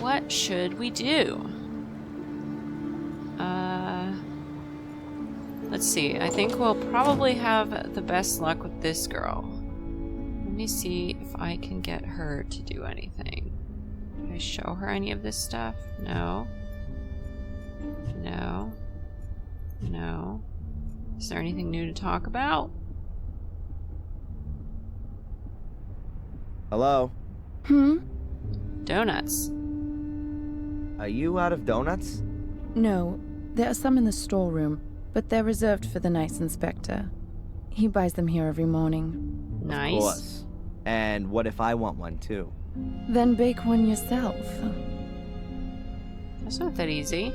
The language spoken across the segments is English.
what should we do? Let's see. I think we'll probably have the best luck with this girl. Let me see if I can get her to do anything. Can I show her any of this stuff? No. No. No. Is there anything new to talk about? Hello? Doughnuts. Are you out of donuts? No, there are some in the storeroom, but they're reserved for the nice inspector. He buys them here every morning. Nice. Of course. And what if I want one too? Then bake one yourself. That's not that easy.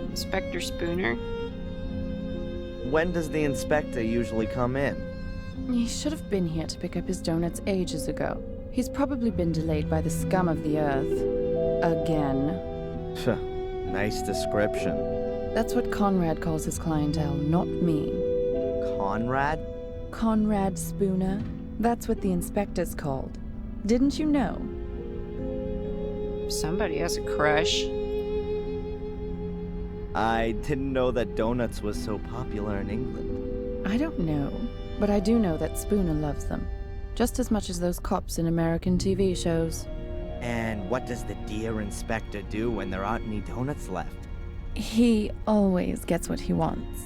Inspector Spooner. When does the inspector usually come in? He should have been here to pick up his donuts ages ago. He's probably been delayed by the scum of the earth. Again. Phew, nice description. That's what Conrad calls his clientele, not me. Conrad? Conrad Spooner. That's what the inspector's called. Didn't you know? Somebody has a crush. I didn't know that donuts was so popular in England. I don't know, but I do know that Spooner loves them. Just as much as those cops in American TV shows. And what does the dear inspector do when there aren't any donuts left? He always gets what he wants.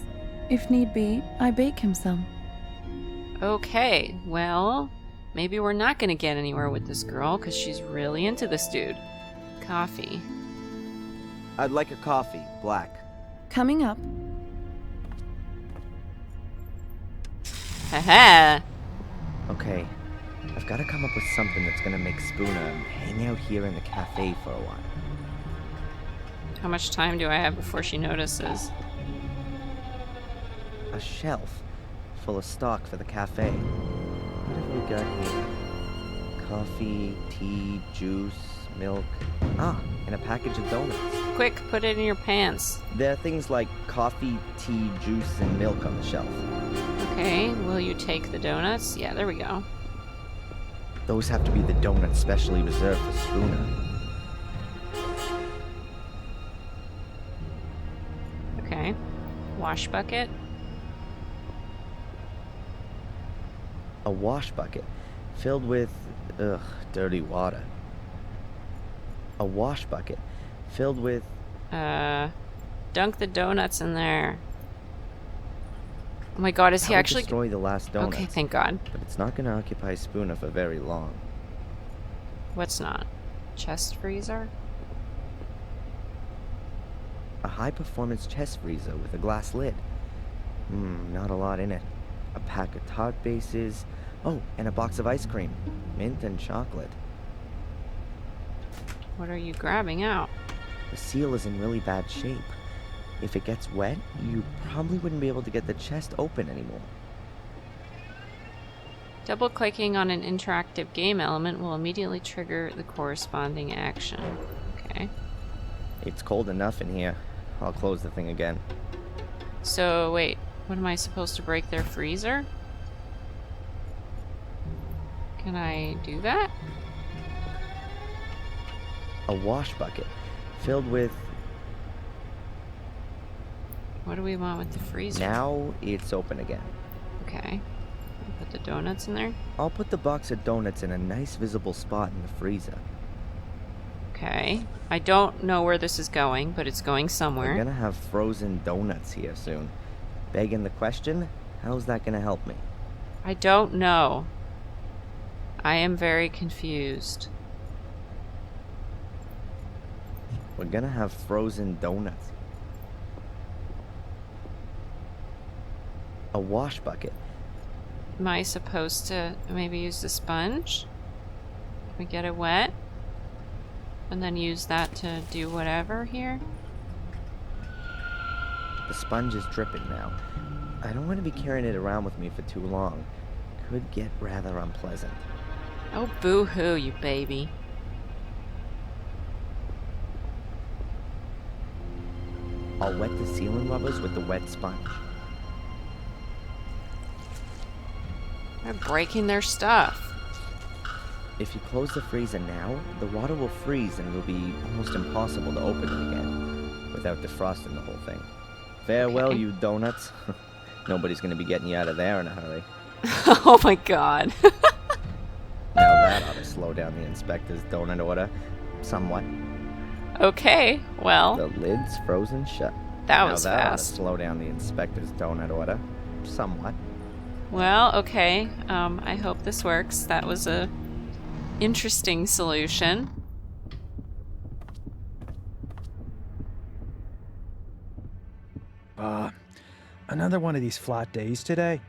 If need be, I bake him some. Okay, well, maybe we're not gonna get anywhere with this girl because she's really into this dude. Coffee. I'd like a coffee, black. Coming up. Haha! Okay, I've got to come up with something that's gonna make Spooner hang out here in the cafe for a while. How much time do I have before she notices? A shelf full of stock for the cafe. What have we got here? Coffee, tea, juice, milk. Ah, and a package of donuts. Quick, put it in your pants. There are things like coffee, tea, juice, and milk on the shelf. Okay, will you take the donuts? Yeah, there we go. Those have to be the donuts specially reserved for Spooner. Okay. Wash bucket. A wash bucket filled with, dirty water. A wash bucket filled with... Dunk the donuts in there. Oh my god, is he That would actually... destroy the last donut. Okay, thank god. But it's not going to occupy Spooner for very long. What's not? Chest freezer? A high-performance chest freezer with a glass lid. Not a lot in it. A pack of tart bases. Oh, and a box of ice cream. Mint and chocolate. What are you grabbing out? The seal is in really bad shape. If it gets wet, you probably wouldn't be able to get the chest open anymore. Double-clicking on an interactive game element will immediately trigger the corresponding action. Okay. It's cold enough in here. I'll close the thing again. So, wait. What am I supposed to break their freezer? Can I do that? A wash bucket filled with... What do we want with the freezer? Now it's open again. Okay. Put the donuts in there? I'll put the box of donuts in a nice visible spot in the freezer. Okay. I don't know where this is going, but it's going We're somewhere. gonna have frozen donuts here soon. Begging the question, how's that gonna help me? I don't know. I am very confused. We're gonna have frozen donuts. A wash bucket. Am I supposed to maybe use the sponge? Can we get it wet? And then use that to do whatever here? The sponge is dripping now. I don't want to be carrying it around with me for too long. Could get rather unpleasant. Oh, boo-hoo, you baby. I'll wet the ceiling rubbers with the wet sponge. They're breaking their stuff. If you close the freezer now, the water will freeze and it will be almost impossible to open it again without defrosting the whole thing. Farewell, Okay. you donuts. Nobody's gonna be getting you out of there in a hurry. Oh my god. Now that ought to slow down the inspector's donut order somewhat. Okay, well, The lid's frozen shut. that Now was that ought to fast. slow down the inspector's donut order somewhat. Well, okay. I hope this works. That was a interesting solution. Another one of these flat days today.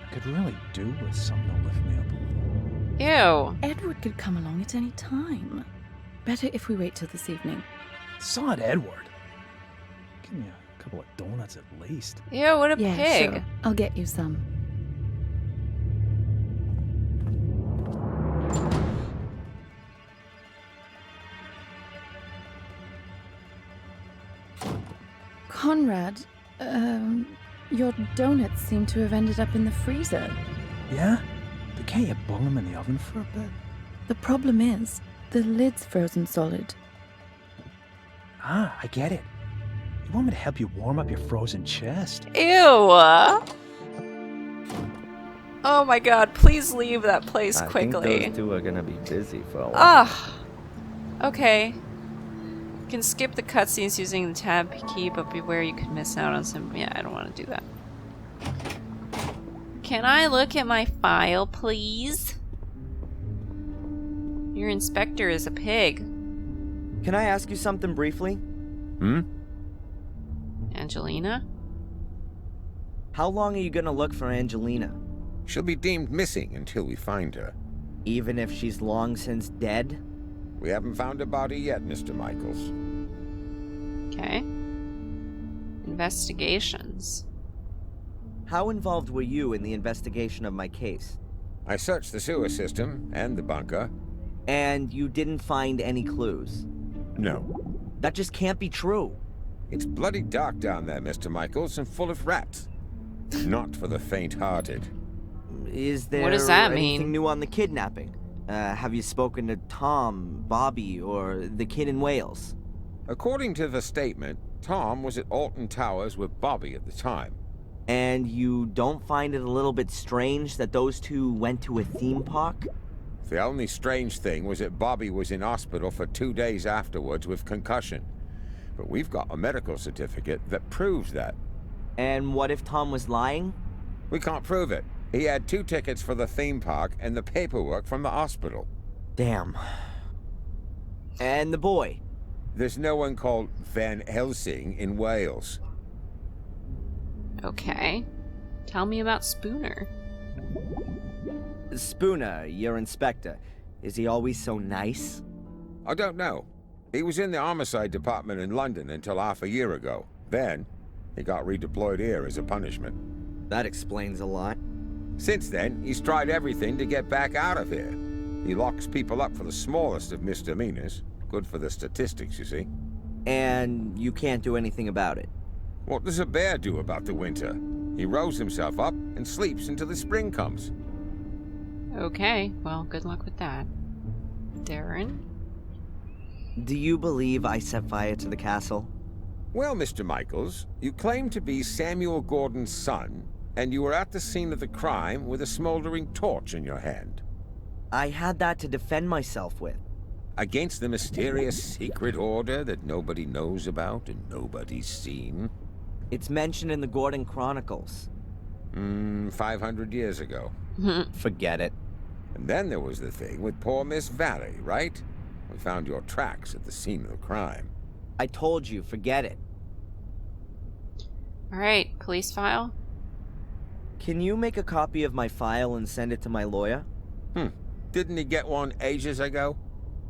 I could really do with something to lift me up a little. Ew. Edward could come along at any time. Better if we wait till this evening. Sod Edward. Give me a couple of donuts at least. Ew, what a Yeah, pig. sure. I'll get you some. Conrad, your donuts seem to have ended up in the freezer. Yeah? But can't you bung them in the oven for a bit? The problem is, the lid's frozen solid. Ah, I get it. You want me to help you warm up your frozen chest? Ew. Oh my god, please leave that place I quickly. think those two are gonna be busy for a while. Ah. Okay. You can skip the cutscenes using the tab key, but beware you could miss out on some. Yeah, I don't want to do that. Can I look at my file, please? Your inspector is a pig. Can I ask you something briefly? Angelina? How long are you gonna look for Angelina? She'll be deemed missing until we find her. Even if she's long since dead? We haven't found her body yet, Mr. Michaels. Okay. Investigations. How involved were you in the investigation of my case? I searched the sewer system and the bunker. And you didn't find any clues? No. That just can't be true. It's bloody dark down there, Mr. Michaels, and full of rats. Not for the faint-hearted. Is there What does that anything mean? new on the kidnapping? Have you spoken to Tom, Bobby, or the kid in Wales? According to the statement, Tom was at Alton Towers with Bobby at the time. And you don't find it a little bit strange that those two went to a theme park? The only strange thing was that Bobby was in hospital for 2 days afterwards with concussion. But we've got a medical certificate that proves that. And what if Tom was lying? We can't prove it. He had 2 tickets for the theme park and the paperwork from the hospital. Damn. And the boy? There's no one called Van Helsing in Wales. Okay. Tell me about Spooner. Spooner, your inspector. Is he always so nice? I don't know. He was in the homicide department in London until half a year ago. Then, he got redeployed here as a punishment. That explains a lot. Since then, he's tried everything to get back out of here. He locks people up for the smallest of misdemeanors. Good for the statistics, you see. And you can't do anything about it. What does a bear do about the winter? He rolls himself up and sleeps until the spring comes. Okay, well, good luck with that. Darren? Do you believe I set fire to the castle? Well, Mr. Michaels, you claim to be Samuel Gordon's son, and you were at the scene of the crime with a smoldering torch in your hand. I had that to defend myself with. Against the mysterious secret order that nobody knows about and nobody's seen? It's mentioned in the Gordon Chronicles. 500 years ago. Forget it. And then there was the thing with poor Miss Valley, right? We found your tracks at the scene of the crime. I told you, forget it. Alright, police file? Can you make a copy of my file and send it to my lawyer? Didn't he get one ages ago?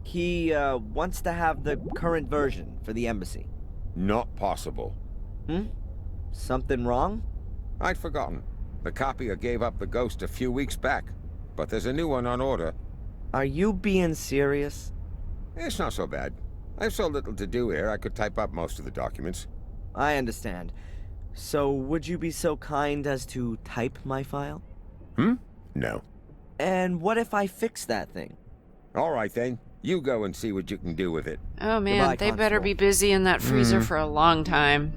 He, wants to have the current version for the embassy. Not possible. Something wrong? I'd forgotten. The copier gave up the ghost a few weeks back, but there's a new one on order. Are you being serious? It's not so bad. I have so little to do here, I could type up most of the documents. I understand. So, would you be so kind as to type my file? No. And what if I fix that thing? All right, then. You go and see what you can do with it. Oh man, Goodbye, they better Constable. be busy in that freezer for a long time.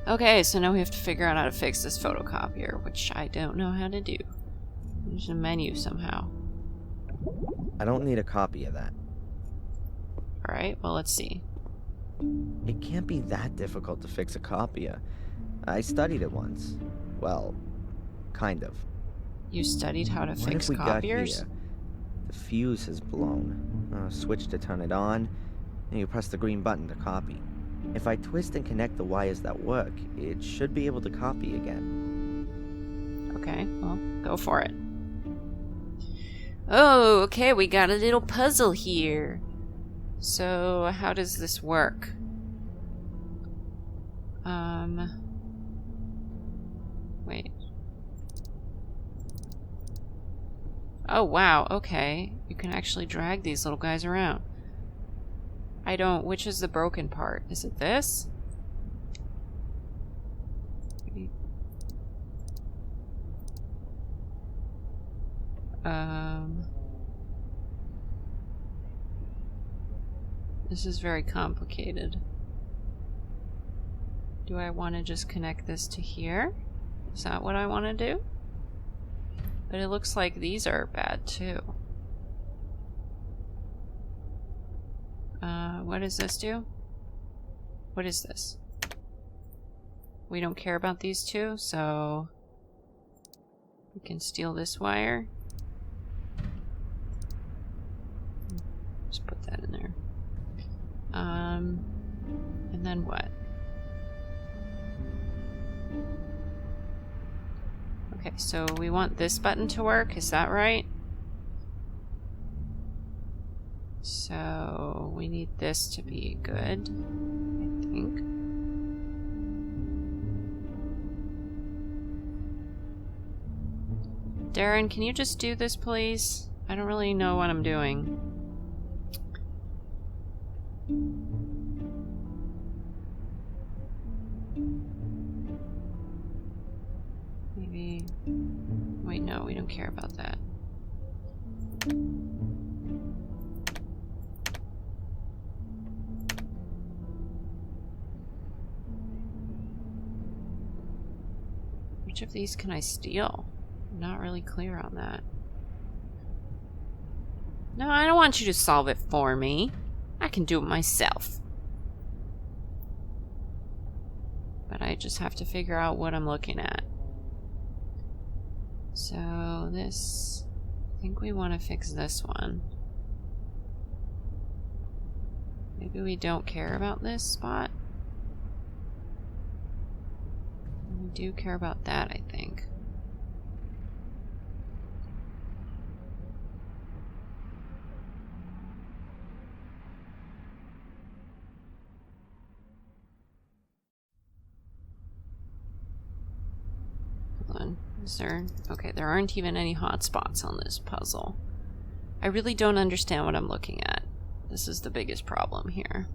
Okay, so now we have to figure out how to fix this photocopier, which I don't know how to do. There's a menu somehow. I don't need a copy of that. Alright, well let's see. It can't be that difficult to fix a copier. I studied it once. Well, kind of. You studied how to What fix if we copiers? got here? The fuse has blown. Switch to turn it on, and you press the green button to copy. If I twist and connect the wires that work, it should be able to copy again. Okay, well, go for it. Oh, okay, we got a little puzzle here. So, how does this work? Wait. Oh, wow, okay. You can actually drag these little guys around. Which is the broken part? Is it this? Maybe. This is very complicated. Do I want to just connect this to here? Is that what I want to do? But it looks like these are bad too. What does this do? What is this? We don't care about these two, so we can steal this wire. Just put that in there. And then what? Okay, so we want this button to work, is that right? So we need this to be good, I think. Darren, can you just do this, please? I don't really know what I'm doing. Maybe... Wait, no, we don't care about that. Which of these can I steal? I'm not really clear on that. No, I don't want you to solve it for me. I can do it myself. But I just have to figure out what I'm looking at. So this... I think we want to fix this one. Maybe we don't care about this spot. We do care about that, I think. Hold on. Is there... Okay, there aren't even any hot spots on this puzzle. I really don't understand what I'm looking at. This is the biggest problem here.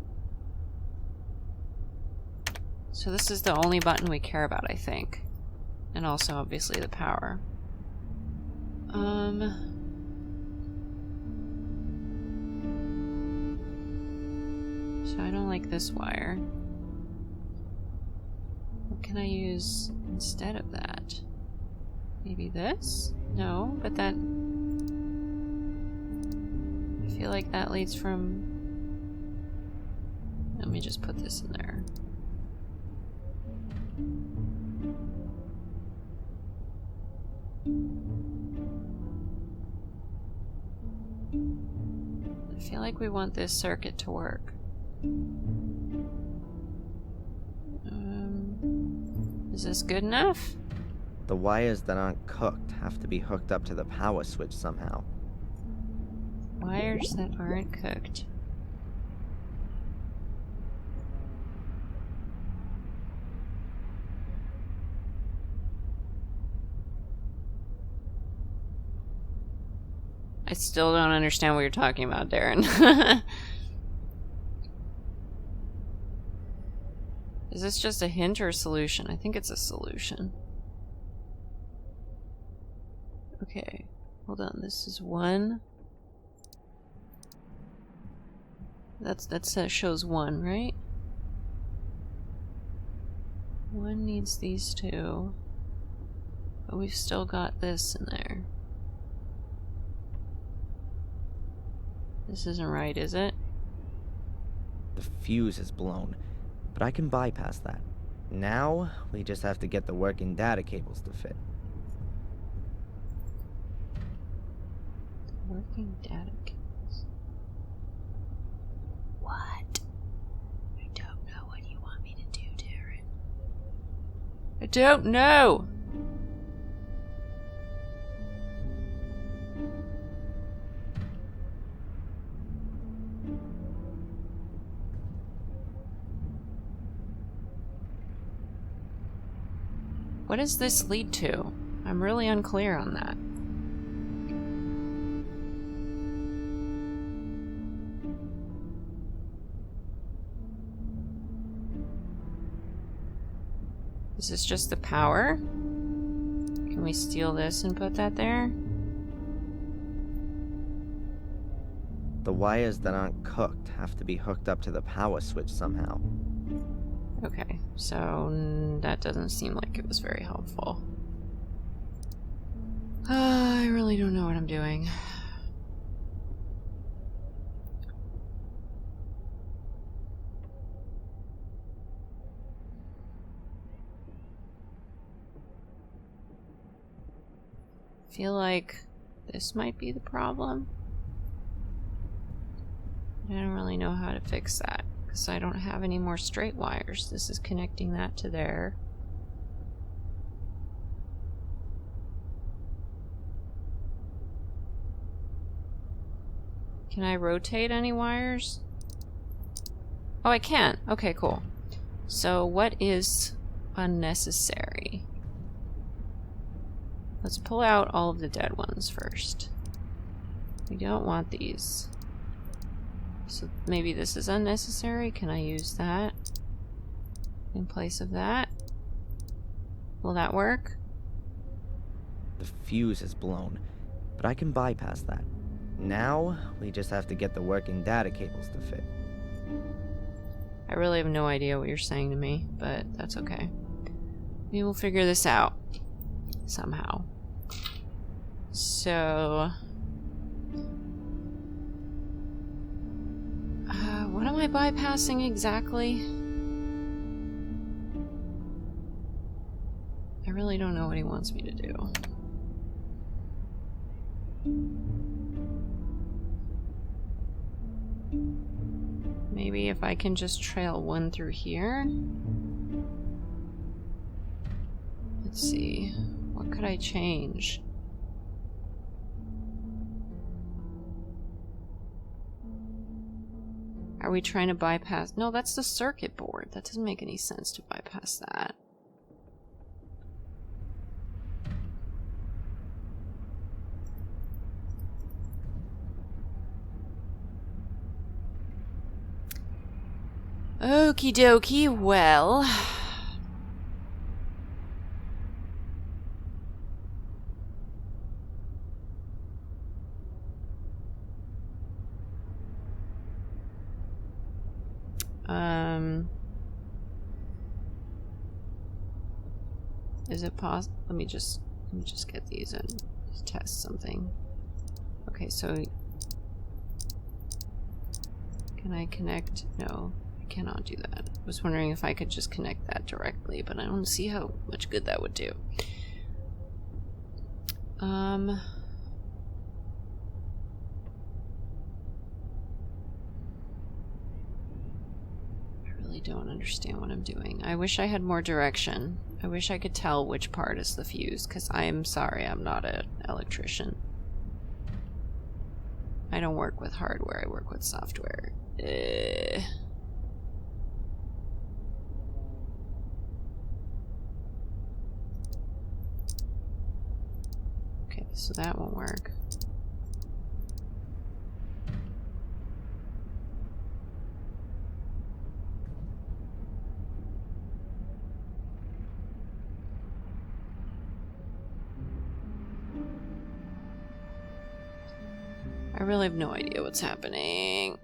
So this is the only button we care about, I think. And also, obviously, the power. So I don't like this wire. What can I use instead of that? Maybe this? No, but that... I feel like that leads from... Let me just put this in there. I feel like we want this circuit to work. Is this good enough? The wires that aren't cooked have to be hooked up to the power switch somehow. Wires that aren't cooked. I still don't understand what you're talking about, Darren. Is this just a hint or a solution? I think it's a solution. Okay, hold on. This is 1, That shows 1, right? 1 needs these 2. But we've still got this in there. This isn't right, is it? The fuse is blown, but I can bypass that. Now, we just have to get the working data cables to fit. Working data cables. What? I don't know what you want me to do, Darren. I don't know! What does this lead to? I'm really unclear on that. Is this just the power? Can we steal this and put that there? The wires that aren't cooked have to be hooked up to the power switch somehow. Okay, so that doesn't seem like it was very helpful. I really don't know what I'm doing. Feel like this might be the problem. I don't really know how to fix that because I don't have any more straight wires. This is connecting that to there. Can I rotate any wires? Oh, I can. Okay, cool. So what is unnecessary? Let's pull out all of the dead ones first. We don't want these. So maybe this is unnecessary. Can I use that in place of that? Will that work? The fuse is blown, but I can bypass that. Now, we just have to get the working data cables to fit. I really have no idea what you're saying to me, but that's okay. We will figure this out somehow. So, what am I bypassing exactly? I really don't know what he wants me to do. Maybe if I can just trail 1 through here. Let's see. What could I change? Are we trying to bypass? No, that's the circuit board. That doesn't make any sense to bypass that. Okie dokie, well. Is it possible? Let me just get these and just test something. Okay, so can I connect? No, I cannot do that. I was wondering if I could just connect that directly, but I don't see how much good that would do. Don't understand what I'm doing. I wish I had more direction. I wish I could tell which part is the fuse, because I'm sorry, I'm not an electrician. I don't work with hardware, I work with software. Okay, so that won't work. I really have no idea what's happening.